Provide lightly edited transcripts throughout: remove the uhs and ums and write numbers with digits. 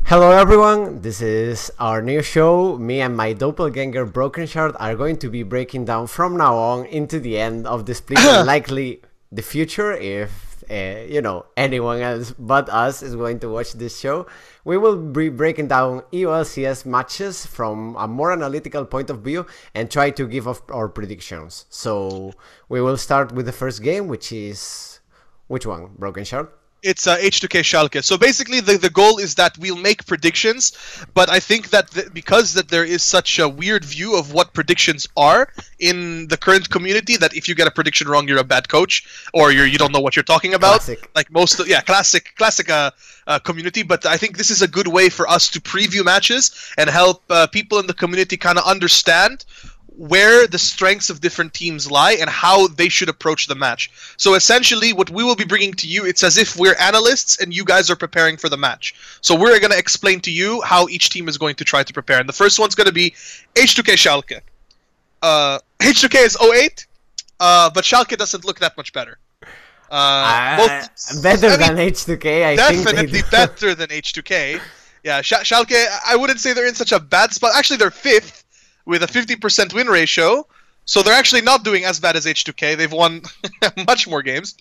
Hello everyone, this is our new show. Me and my doppelganger Brokenshard are going to be breaking down from now on into the end of the split and likely the future if, anyone else but us is going to watch this show. We will be breaking down EOLCS matches from a more analytical point of view and try to give off our predictions. So we will start with the first game, which is... which one, Brokenshard? It's H2K Schalke. So basically, the goal is that we'll make predictions, but I think that because there is such a weird view of what predictions are in the current community, that if you get a prediction wrong, you're a bad coach, or you don't know what you're talking about. Classic. Like classic community. But I think this is a good way for us to preview matches and help people in the community kind of understand where the strengths of different teams lie and how they should approach the match. So essentially, what we will be bringing to you, it's as if we're analysts and you guys are preparing for the match. So we're going to explain to you how each team is going to try to prepare. And the first one's going to be H2K Schalke. H2K is 08, but Schalke doesn't look that much better. Better than H2K, I think. Definitely better than H2K. Yeah, Schalke, I wouldn't say they're in such a bad spot. Actually, they're 5th. With a 50% win ratio, so they're actually not doing as bad as H2K. They've won much more games.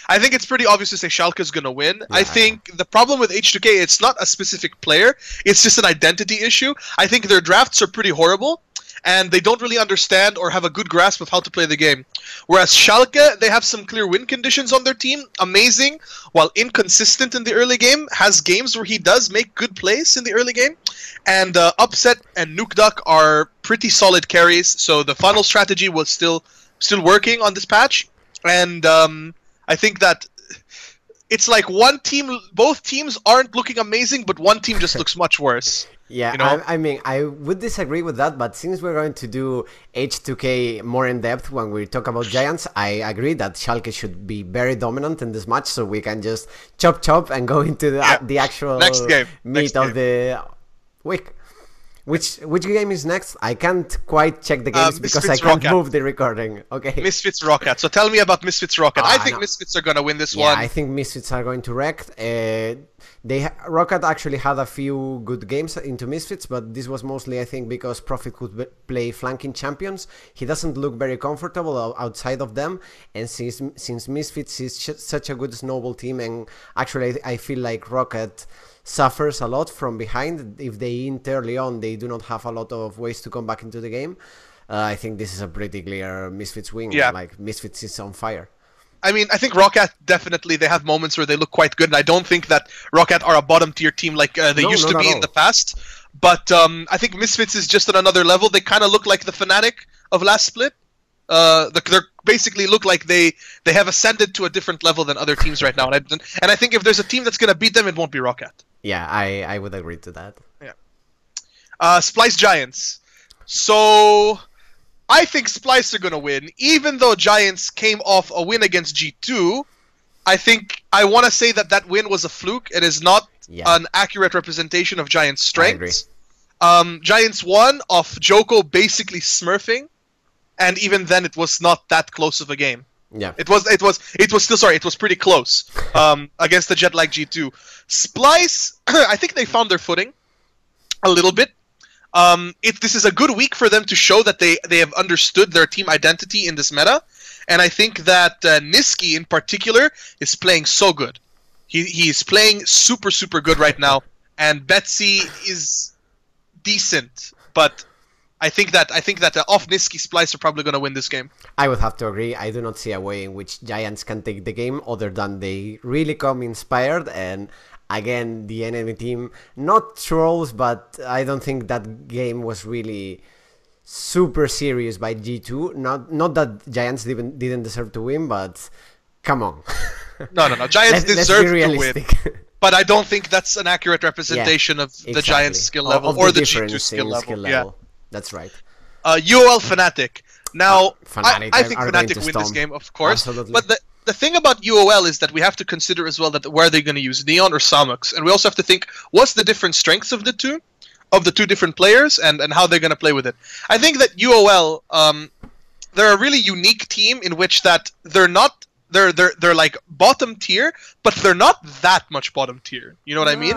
I think it's pretty obvious to say Schalke's going to win. Yeah. I think the problem with H2K, it's not a specific player, it's just an identity issue. I think their drafts are pretty horrible, and they don't really understand or have a good grasp of how to play the game. Whereas Schalke, they have some clear win conditions on their team, amazing, while inconsistent in the early game, has games where he does make good plays in the early game, and Upset and Nuke Duck are pretty solid carries, so the funnel strategy was still working on this patch, and I think that it's like both teams aren't looking amazing, but one team just looks much worse. Yeah, you know? I mean, I would disagree with that, but since we're going to do H2K more in depth when we talk about Giants, I agree that Schalke should be very dominant in this match, so we can just chop and go into the actual meat of the week. Which game is next? I can't quite check the games because I can't move the recording. Okay. Misfits Rocket. So tell me about Misfits Rocket. I think Misfits are going to win this one. I think Misfits are going to wreck. Rocket actually had a few good games into Misfits, but this was mostly, I think, because Profit could play flanking champions. He doesn't look very comfortable outside of them, and since Misfits is such a good snowball team, and actually I feel like Rocket suffers a lot from behind. If they int early on, they do not have a lot of ways to come back into the game. I think this is a pretty clear Misfits win. Yeah. Like, Misfits is on fire. I mean, I think Rocket definitely, they have moments where they look quite good, and I don't think that Rocket are a bottom tier team like they used to be in the past. But I think Misfits is just on another level. They kind of look like the Fnatic of last split. They basically look like they have ascended to a different level than other teams right now. And I think if there's a team that's going to beat them, it won't be Rocket. Yeah, I would agree to that. Yeah. Splice Giants. So I think Splice are going to win. Even though Giants came off a win against G2, I want to say that win was a fluke. It is not an accurate representation of Giants' strengths. Giants won off Joko basically smurfing, and even then it was not that close of a game. Yeah, it was pretty close against the Jet Lag G2. Splice, I think they found their footing a little bit. This is a good week for them to show that they have understood their team identity in this meta, and I think that Niski in particular is playing so good. He's playing super good right now, and Betsy is decent, but I think that off Niski, Splice are probably going to win this game. I would have to agree. I do not see a way in which Giants can take the game other than they really come inspired, and again, the enemy team, not trolls, but I don't think that game was really super serious by G2. Not that Giants didn't deserve to win, but come on. No. Giants deserve to win. But I don't think that's an accurate representation of the Giants skill level or the G2 skill level. Yeah. That's right. UOL Fnatic. Now, Fnatic I think Fnatic win this game, of course. Absolutely. But the thing about UOL is that we have to consider as well that where are they going to use Neon or Samux, and we also have to think what's the different strengths of the two different players and how they're going to play with it. I think that UOL, they're a really unique team in which that they're like bottom tier, but they're not that much bottom tier. You know what I mean?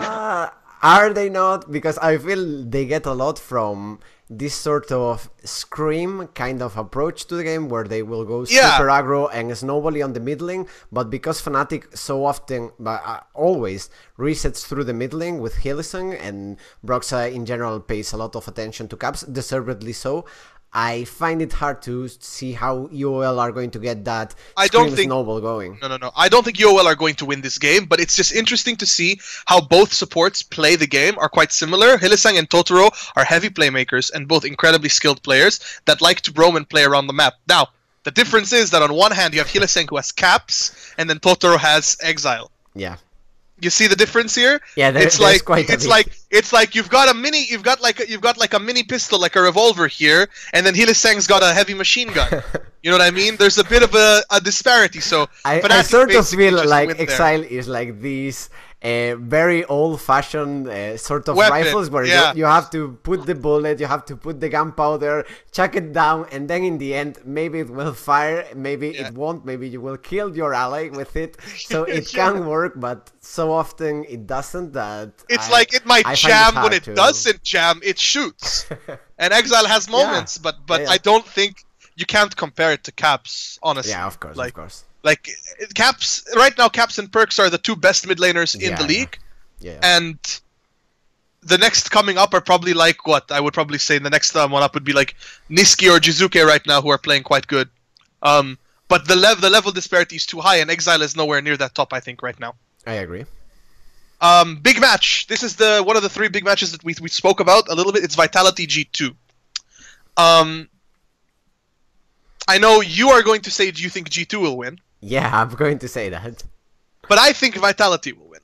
Are they not? Because I feel they get a lot from this sort of scream kind of approach to the game where they will go super aggro and snowbally on the mid lane, but because Fnatic so often, always resets through the mid lane with Hylissang, and Broxa in general pays a lot of attention to caps, deservedly so, I find it hard to see how UOL are going to get that snowball going. No. I don't think UOL are going to win this game, but it's just interesting to see how both supports play the game are quite similar. Hylissang and Totoro are heavy playmakers and both incredibly skilled players that like to roam and play around the map. Now, the difference is that on one hand you have Hylissang who has caps, and then Totoro has exile. Yeah. You see the difference here? Yeah, it's like you've got a mini pistol, like a revolver here, and then Hylissang's got a heavy machine gun. You know what I mean? There's a bit of a disparity. So I sort of feel like Exile is like these very old-fashioned sort of rifles where you have to put the bullet, you have to put the gunpowder, chuck it down, and then in the end, maybe it will fire, maybe it won't, maybe you will kill your ally with it. So it can work, but so often it doesn't. It's like it might jam. When it doesn't jam, it shoots. And Exile has moments, but I don't think you can't compare it to Caps, honestly. Yeah, of course, of course. Like, Caps, right now, Caps and Perks are the two best mid laners in the league. Yeah. And the next coming up are probably like, what? I would probably say the next one up would be like Niski or Jizuke right now, who are playing quite good. But the level disparity is too high, and Exile is nowhere near that top, I think, right now. I agree. Big match. This is one of the 3 big matches that we spoke about a little bit. It's Vitality G2. I know you are going to say, do you think G2 will win? Yeah, I'm going to say that. But I think Vitality will win.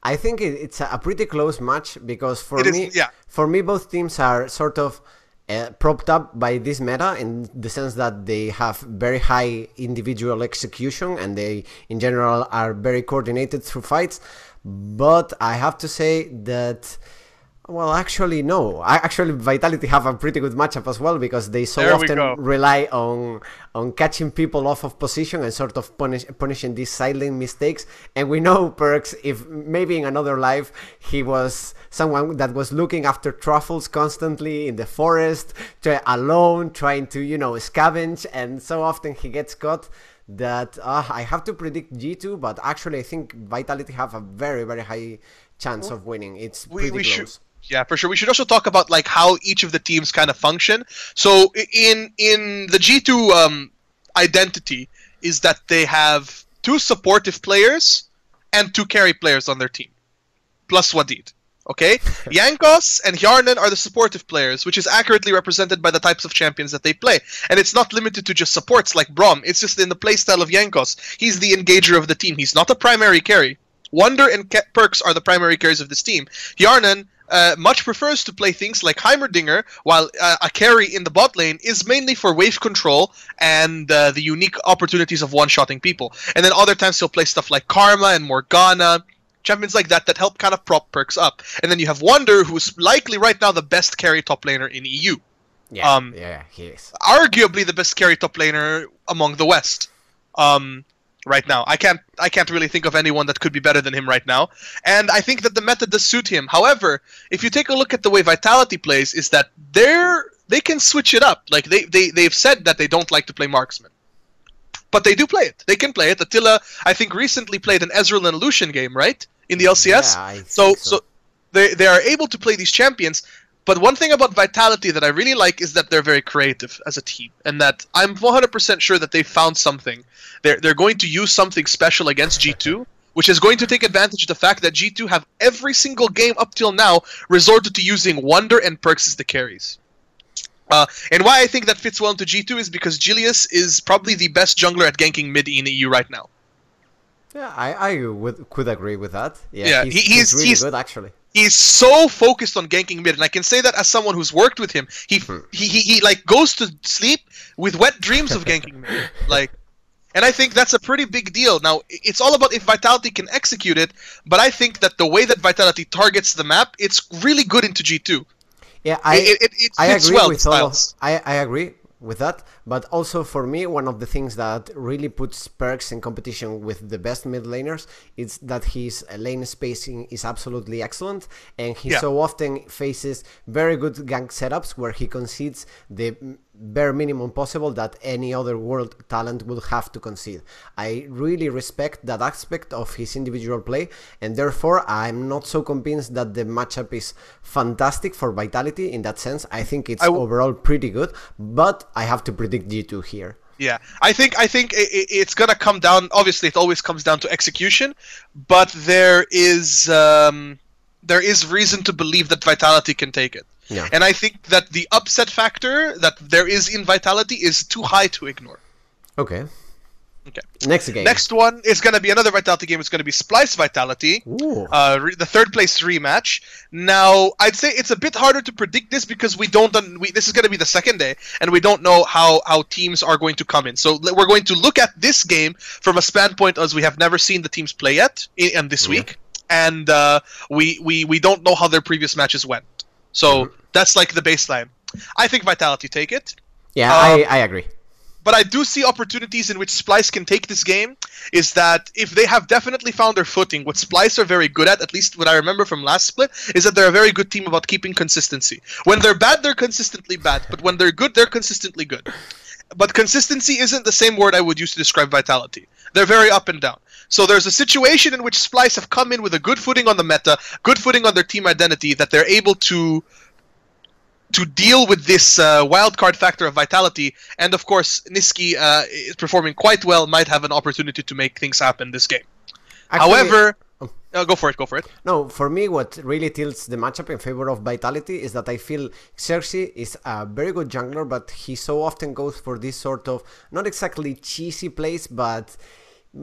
I think it's a pretty close match because for me, both teams are sort of propped up by this meta in the sense that they have very high individual execution and they, in general, are very coordinated through fights. But I have to say that... Well, actually, no. Actually, Vitality have a pretty good matchup as well because they so often rely on catching people off of position and sort of punishing these silent mistakes. And we know Perks, if maybe in another life he was someone that was looking after truffles constantly in the forest, alone, trying to, scavenge, and so often he gets caught that I have to predict G2, but actually I think Vitality have a very, very high chance of winning. It's pretty close. Yeah, for sure. We should also talk about like how each of the teams kind of function. So in the G2 identity is that they have 2 supportive players and 2 carry players on their team, plus Wadid. Okay, Jankos and Hjarnan are the supportive players, which is accurately represented by the types of champions that they play. And it's not limited to just supports like Braum. It's just in the playstyle of Jankos. He's the engager of the team. He's not a primary carry. Wonder and Perks are the primary carries of this team. Hjarnan much prefers to play things like Heimerdinger, while a carry in the bot lane is mainly for wave control and the unique opportunities of one-shotting people. And then other times he'll play stuff like Karma and Morgana, champions like that help kind of prop Perks up. And then you have Wonder, who's likely right now the best carry top laner in EU. Yeah, he is. Arguably the best carry top laner among the West. Right now, I can't really think of anyone that could be better than him right now, and I think that the meta does suit him. However, if you take a look at the way Vitality plays, is that they can switch it up. Like they've said that they don't like to play marksman, but they do play it. They can play it. Attila, I think, recently played an Ezreal and Lucian game, right, in the LCS. Yeah, so they are able to play these champions. But one thing about Vitality that I really like is that they're very creative as a team, and that I'm 100% sure that they found something. They're going to use something special against G2, which is going to take advantage of the fact that G2 have every single game up till now resorted to using Wonder and Perks as the carries. And why I think that fits well into G2 is because Julius is probably the best jungler at ganking mid in EU right now. Yeah, I could agree with that. Yeah, he's really good, actually. He's so focused on ganking mid, and I can say that as someone who's worked with him. He like goes to sleep with wet dreams of ganking mid, like, and I think that's a pretty big deal. Now it's all about if Vitality can execute it, but I think that the way that Vitality targets the map, it's really good into G2. Yeah, I agree with all. I agree with that. But also for me, one of the things that really puts Perks in competition with the best mid laners is that his lane spacing is absolutely excellent, and he so often faces very good gank setups where he concedes the bare minimum possible that any other world talent would have to concede. I really respect that aspect of his individual play, and therefore I'm not so convinced that the matchup is fantastic for Vitality in that sense. I think it's overall pretty good, but I have to predict G2 here. Yeah, I think it's gonna come down. Obviously, it always comes down to execution, but there is reason to believe that Vitality can take it. Yeah. And I think that the upset factor that there is in Vitality is too high to ignore. Okay. Okay. Next game. Next one is going to be another Vitality game. It's going to be Splice Vitality, the third place rematch. Now, I'd say it's a bit harder to predict this because this is going to be the second day, and we don't know how teams are going to come in. So we're going to look at this game from a standpoint as we have never seen the teams play yet in this week, and we don't know how their previous matches went. So that's like the baseline. I think Vitality take it. Yeah, I agree. But I do see opportunities in which Splice can take this game, is that if they have definitely found their footing, what Splice are very good at least what I remember from last split, is that they're a very good team about keeping consistency. When they're bad, they're consistently bad, but when they're good, they're consistently good. But consistency isn't the same word I would use to describe Vitality. They're very up and down. So there's a situation in which Splice have come in with a good footing on the meta, good footing on their team identity, that they're able to deal with this wildcard factor of Vitality, and of course Niski is performing quite well, might have an opportunity to make things happen this game. Actually, however, go for it. No, for me what really tilts the matchup in favor of Vitality is that I feel Xerxes is a very good jungler, but he so often goes for this sort of, not exactly cheesy plays, but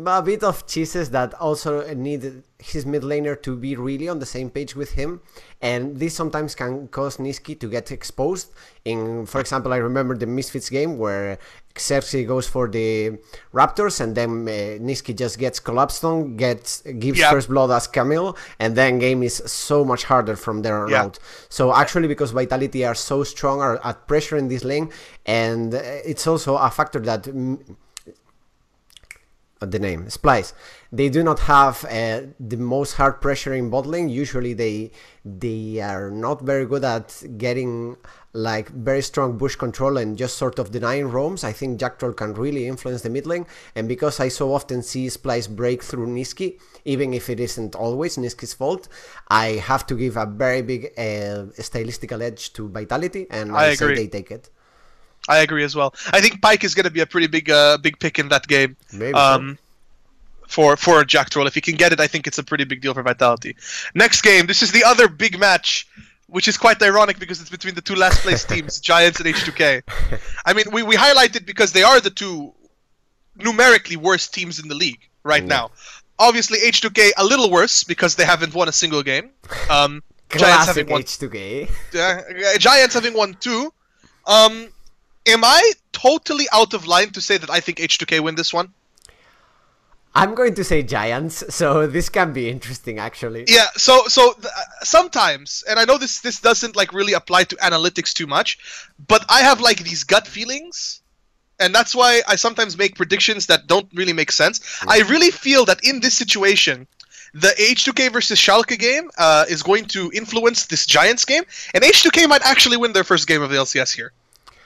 a bit of cheeses that also need his mid laner to be really on the same page with him, and this sometimes can cause Niski to get exposed. For example, I remember the Misfits game where Xerxes goes for the Raptors, and then Niski just gets collapsed on, gives first blood as Camille, and then game is so much harder from there on out. So actually, because Vitality are so strong at pressuring this lane, and it's also a factor that the name Splice, they do not have the most hard pressure in bot lane. Usually they are not very good at getting like very strong bush control and just sort of denying roams. I think Jack Troll can really influence the mid lane, and because I so often see Splice break through Niski, even if it isn't always Niski's fault, I have to give a very big stylistical edge to Vitality, and I say they take it. I agree as well. I think Pyke is going to be a pretty big pick in that game. Maybe for Jack Troll. If he can get it, I think it's a pretty big deal for Vitality. Next game, this is the other big match, which is quite ironic because it's between the two last place teams, Giants and H2K. I mean, we highlight it because they are the two numerically worst teams in the league right now. Obviously, H2K a little worse because they haven't won a single game. Giants having won H2K. Giants having won 2. Am I totally out of line to say that I think H2K win this one? I'm going to say Giants, so this can be interesting actually. Yeah, so sometimes, and I know this doesn't like really apply to analytics too much, but I have like these gut feelings, and that's why I sometimes make predictions that don't really make sense. I really feel that in this situation, the H2K versus Schalke game is going to influence this Giants game, and H2K might actually win their first game of the LCS here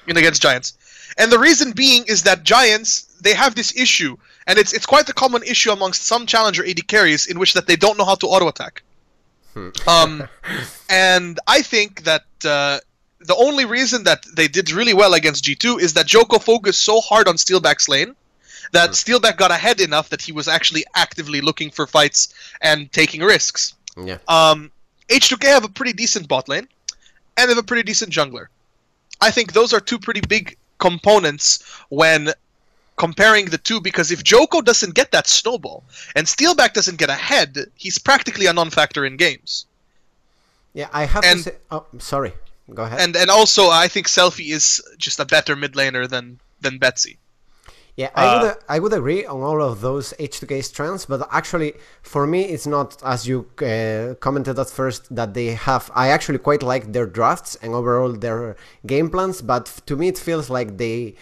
against Giants. And the reason being is that Giants, they have this issue, and it's quite a common issue amongst some challenger AD carries, in which that they don't know how to auto attack. And I think that the only reason that they did really well against G2 is that Joko focused so hard on Steelback's lane that Steelback got ahead enough that he was actually actively looking for fights and taking risks. H2K have a pretty decent bot lane, and they have a pretty decent jungler. I think those are two pretty big components when comparing the two, because if Joko doesn't get that snowball and Steelback doesn't get ahead, he's practically a non-factor in games. Yeah, I have to say... Oh, sorry. Go ahead. And also, I think Selfie is just a better mid laner than Betsy. Yeah, I would agree on all of those H2K strengths, but actually, for me, it's not as you commented at first that they have. I actually quite like their drafts and overall their game plans, but to me, it feels like they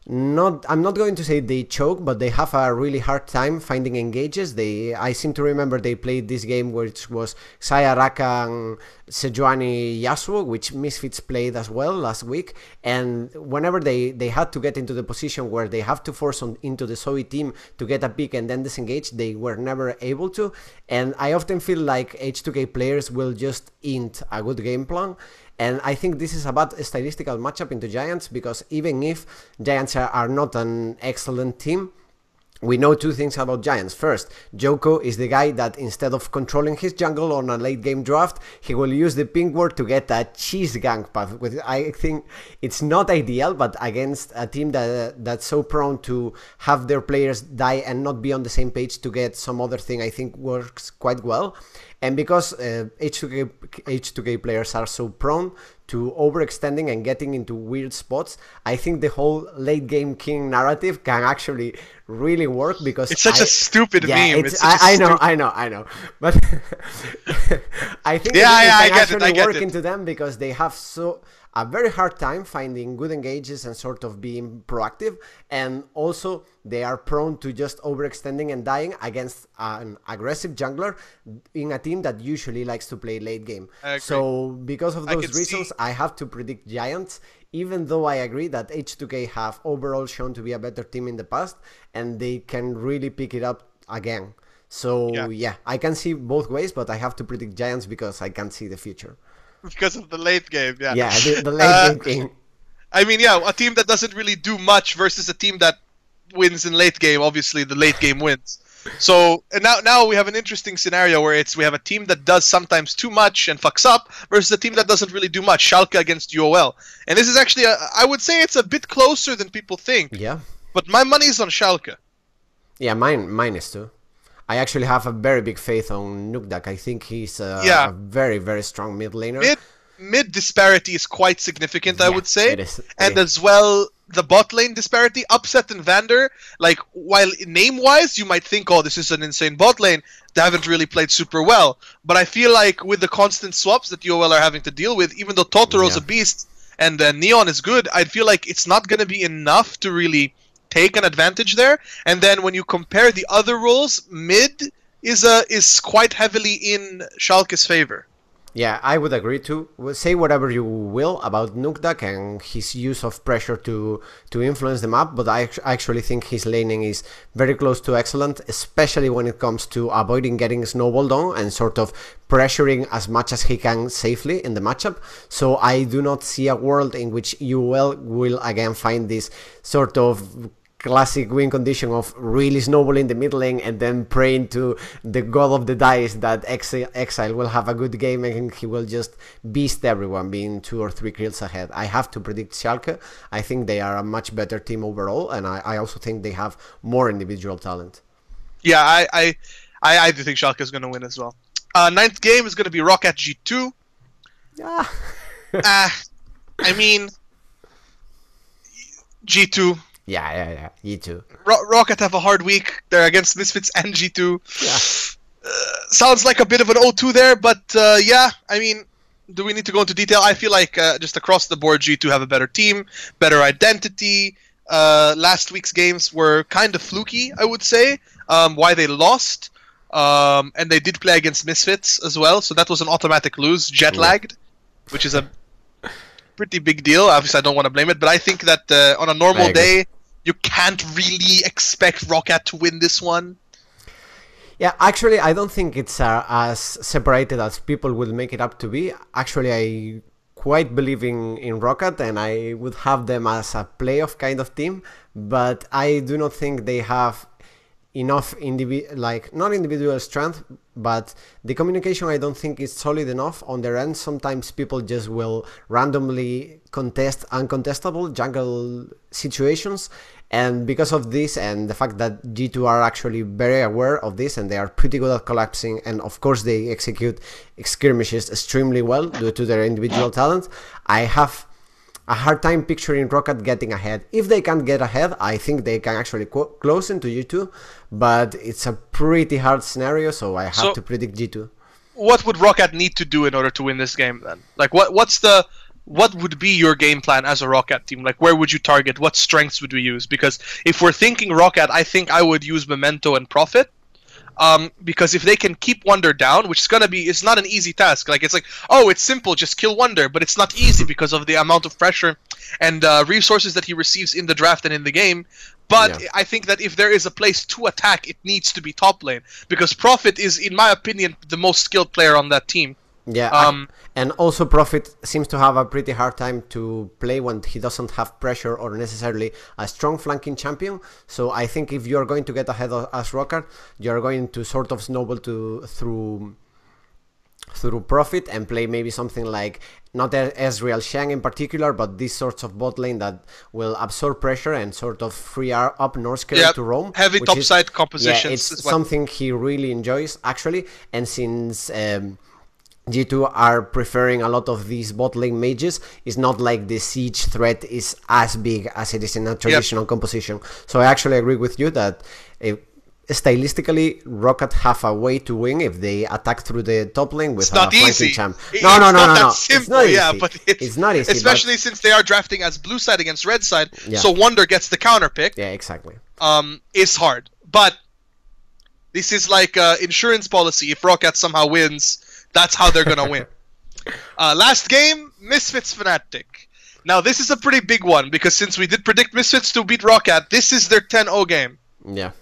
not. I'm not going to say they choke, but they have a really hard time finding engages. I seem to remember they played this game which was Sayaraka and Sejuani Yasuo, which Misfits played as well last week. And whenever they had to get into the position where they have to force into the Zoe team to get a pick and then disengage, they were never able to. And I often feel like H2K players will just int a good game plan. And I think this is a bad statistical matchup into Giants, because even if Giants are not an excellent team, we know two things about Giants. First, Joko is the guy that instead of controlling his jungle on a late game draft, he will use the pink ward to get a cheese gank path. I think it's not ideal, but against a team that's so prone to have their players die and not be on the same page to get some other thing, I think works quite well. And because H2K players are so prone to overextending and getting into weird spots, I think the whole late game king narrative can actually really work, because it's such a stupid meme. I know, but I think it can actually work into them, because they have a very hard time finding good engages and sort of being proactive, and also they are prone to just overextending and dying against an aggressive jungler in a team that usually likes to play late game. So because of those reasons, I have to predict Giants, even though I agree that H2K have overall shown to be a better team in the past, and they can really pick it up again. So yeah, I can see both ways, but I have to predict Giants because I can't see the future. Because of the late game, yeah. Yeah, the late game king. I mean, yeah, a team that doesn't really do much versus a team that wins in late game. Obviously, the late game wins. So and now we have an interesting scenario where we have a team that does sometimes too much and fucks up versus a team that doesn't really do much. Schalke against UOL, and this is actually I would say it's a bit closer than people think. Yeah. But my money is on Schalke. Yeah, mine is too. I actually have a very big faith on Nukdak. I think he's a very, very strong mid laner. Mid disparity is quite significant, I would say. It is. And as well, the bot lane disparity, Upset and Vander, like, while name-wise, you might think, oh, this is an insane bot lane, they haven't really played super well. But I feel like with the constant swaps that UOL are having to deal with, even though Totoro's a beast and Neon is good, I feel like it's not going to be enough to really take an advantage there. And then when you compare the other roles, mid is quite heavily in Schalke's favor. Yeah, I would agree too. Say whatever you will about Nukdak and his use of pressure to influence the map, but I actually think his laning is very close to excellent, especially when it comes to avoiding getting snowballed on and sort of pressuring as much as he can safely in the matchup. So I do not see a world in which UL will again find this sort of classic win condition of really snowballing the mid lane and then praying to the god of the dice that Exile will have a good game and he will just beast everyone, being 2 or 3 kills ahead. I have to predict Schalke. I think they are a much better team overall, and I also think they have more individual talent. Yeah, I do think Schalke is going to win as well. Ninth game is going to be Rocket G2. Yeah. I mean, G2. Yeah, G2. Rocket have a hard week. They're against Misfits and G2. Yeah. Sounds like a bit of an 0-2 there, but yeah, I mean, do we need to go into detail? I feel like just across the board, G2 have a better team, better identity. Last week's games were kind of fluky, I would say, why they lost. And they did play against Misfits as well, so that was an automatic lose, jet-lagged, which is a pretty big deal. Obviously, I don't want to blame it, but I think that on a normal day, you can't really expect Rocket to win this one. Yeah, actually, I don't think it's as separated as people will make it up to be. Actually, I quite believe in Rocket, and I would have them as a playoff kind of team, but I do not think they have enough not individual strength, but the communication I don't think is solid enough on their end. Sometimes people just will randomly contest uncontestable jungle situations, and because of this and the fact that G2 are actually very aware of this and they are pretty good at collapsing, and of course they execute skirmishes extremely well due to their individual talent, I have a hard time picturing Rocket getting ahead. If they can get ahead, I think they can actually close into G2, but it's a pretty hard scenario, so I have to predict G2. What would Rocket need to do in order to win this game then? Like, what would be your game plan as a Rocket team? Like, where would you target? What strengths would we use? Because if we're thinking Rocket, I think I would use Memento and Prophet. Because if they can keep Wonder down, which is gonna be, it's not an easy task. Like, it's like, oh, it's simple, just kill Wonder, but it's not easy because of the amount of pressure and resources that he receives in the draft and in the game. But I think that if there is a place to attack, it needs to be top lane, because Prophet is, in my opinion, the most skilled player on that team. Yeah, and also Prophet seems to have a pretty hard time to play when he doesn't have pressure or necessarily a strong flanking champion. So I think if you're going to get ahead as Rocket, you're going to sort of snowball through Prophet and play maybe something like, not Ezreal Shang in particular, but these sorts of bot lane that will absorb pressure and sort of free up North Carolina to roam. Heavy topside compositions. Yeah, it's something he really enjoys, actually. And since G2 are preferring a lot of these bot lane mages, it's not like the siege threat is as big as it is in a traditional composition. So I actually agree with you that stylistically, Rocket have a way to win if they attack through the top lane with a flanking champ. No. It's not easy. But it's not easy. Especially since they are drafting as blue side against red side, so Wonder gets the counter pick. Yeah, exactly. It's hard. But this is like insurance policy. If Rocket somehow wins, that's how they're gonna win. Last game, Misfits Fnatic. Now this is a pretty big one, because since we did predict Misfits to beat Rocket, this is their 10-0 game. Yeah.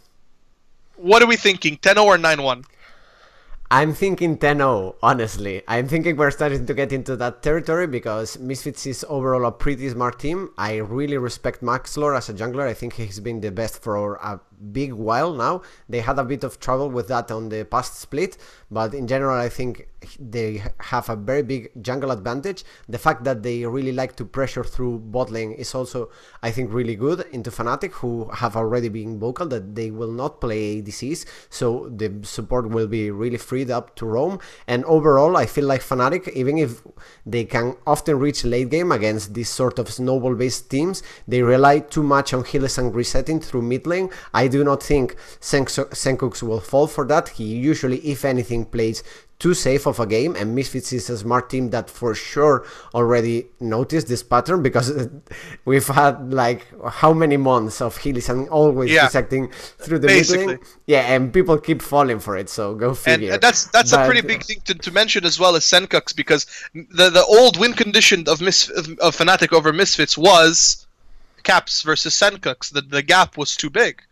What are we thinking, 10-0 or 9-1? I'm thinking 10-0, honestly. I'm thinking we're starting to get into that territory because Misfits is overall a pretty smart team. I really respect Maxlore as a jungler. I think he's been the best for a big while now. They had a bit of trouble with that on the past split, but in general I think they have a very big jungle advantage. The fact that they really like to pressure through bot lane is also, I think, really good into Fnatic, who have already been vocal that they will not play ADCs, so the support will be really freed up to roam. And overall I feel like Fnatic, even if they can often reach late game against these sort of snowball based teams, they rely too much on heals and resetting through mid lane. I do not think Senkux will fall for that. He usually, if anything, plays too safe of a game, and Misfits is a smart team that for sure already noticed this pattern, because we've had like how many months of heals and always resetting through the mid lane. Yeah, and people keep falling for it, so go figure. And that's a pretty big thing to mention as well as Senkux, because the old win condition of Fnatic over Misfits was Caps versus Senkux. The gap was too big.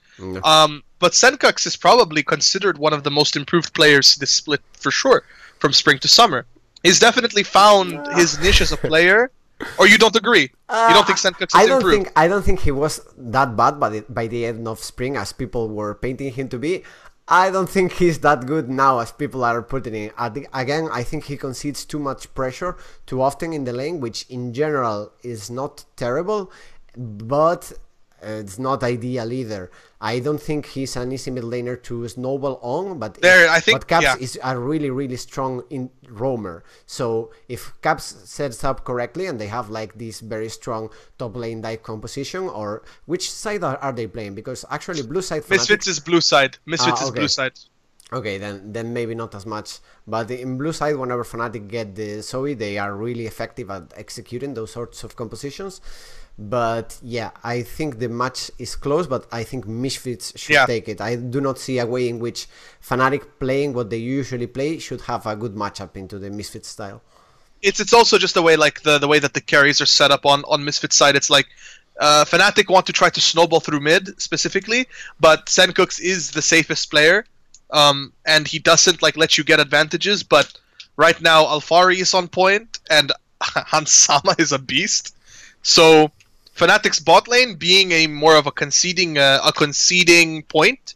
But Senkux is probably considered one of the most improved players this split for sure, from spring to summer. He's definitely found his niche as a player. Or you don't agree? You don't think Senkux is improved? I don't think he was that bad by the end of spring as people were painting him to be. I don't think he's that good now as people are putting it. Again, I think he concedes too much pressure too often in the lane, which in general is not terrible, but it's not ideal either. I don't think he's an easy mid laner to snowball on, but Caps is a really, really strong roamer. So if Caps sets up correctly and they have like this very strong top lane dive composition, or which side are they playing? Because actually blue side Fnatic... Misfits is blue side. Misfits is blue side. Okay, then maybe not as much. But in blue side, whenever Fnatic get the Zoe, they are really effective at executing those sorts of compositions. But yeah, I think the match is close, but I think Misfits should take it. I do not see a way in which Fnatic playing what they usually play should have a good matchup into the Misfits style. It's also just the way like the way that the carries are set up on Misfits side. It's like Fnatic want to try to snowball through mid specifically, but Senkux is the safest player, and he doesn't like let you get advantages. But right now Alfari is on point and Hansama is a beast, so Fnatic's bot lane being a more of a conceding point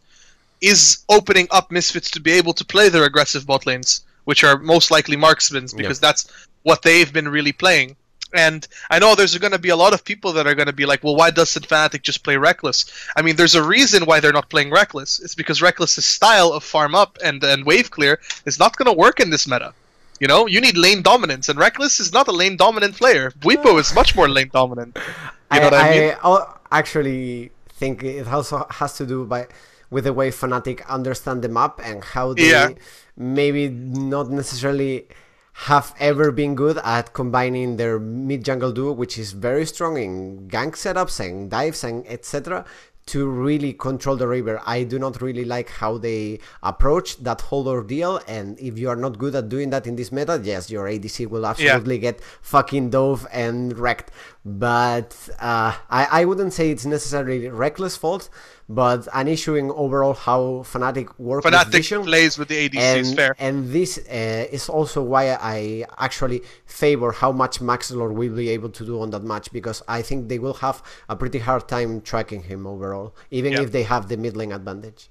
is opening up Misfits to be able to play their aggressive bot lanes, which are most likely marksmen, because that's what they've been really playing. And I know there's going to be a lot of people that are going to be like, well, why doesn't Fnatic just play Reckless? I mean, there's a reason why they're not playing Reckless. It's because Reckless's style of farm up and wave clear is not going to work in this meta. You know, you need lane dominance, and Reckless is not a lane dominant player. Bwipo is much more lane dominant. You know what I mean? I actually think it also has to do with the way Fnatic understand the map and how they maybe not necessarily have ever been good at combining their mid jungle duo, which is very strong in gank setups and dives and etc., to really control the river. I do not really like how they approach that whole ordeal, and if you are not good at doing that in this meta, yes, your ADC will absolutely get fucking dove and wrecked. But I wouldn't say it's necessarily Reckless' fault, but an issue in overall how Fnatic works with vision. Plays with the ADC is fair. And this is also why I actually favor how much Maxlor will be able to do on that match, because I think they will have a pretty hard time tracking him overall, even if they have the mid lane advantage.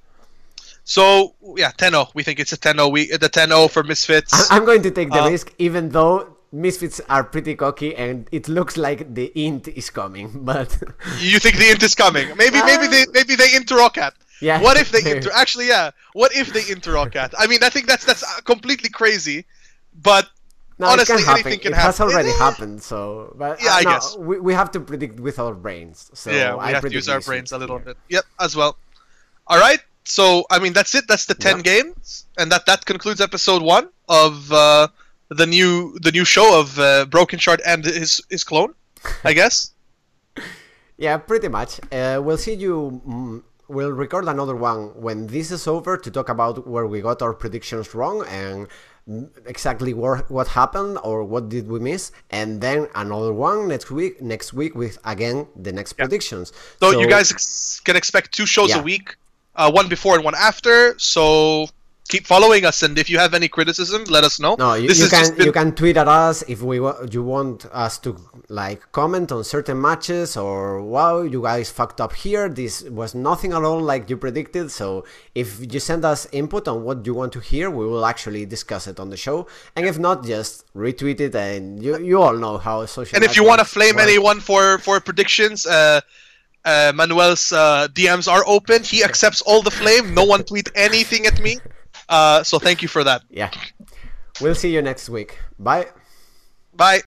So, yeah, 10-0. We think it's a 10-0. The 10-0 for Misfits. I'm going to take the risk, even though Misfits are pretty cocky and it looks like the int is coming, but you think the int is coming? Maybe they inter-Rockat. Yeah. What if they actually, yeah. What if they inter-Rockat? I mean, I think that's completely crazy, but no, honestly, anything can happen. It has already happened, so but I guess we have to predict with our brains. So yeah, we have to use our brains a little bit. Yep, as well. All right. So I mean, that's it. That's the 10 games, and that concludes episode 1 of the new show of Brokenshard and his clone, I guess. Yeah, pretty much. We'll see you. We'll record another one when this is over to talk about where we got our predictions wrong and exactly what happened or what did we miss, and then another one next week with again the next predictions. So you guys can expect 2 shows a week, one before and one after. So keep following us, and if you have any criticism, let us know. No, you can tweet at us if you want us to comment on certain matches, or wow, you guys fucked up here. This was nothing at all like you predicted. So if you send us input on what you want to hear, we will actually discuss it on the show. And if not, just retweet it. And you all know how social. And if you want to flame anyone for predictions, Manuel's DMs are open. He accepts all the flame. No one tweet anything at me. So thank you for that. Yeah. We'll see you next week. Bye. Bye.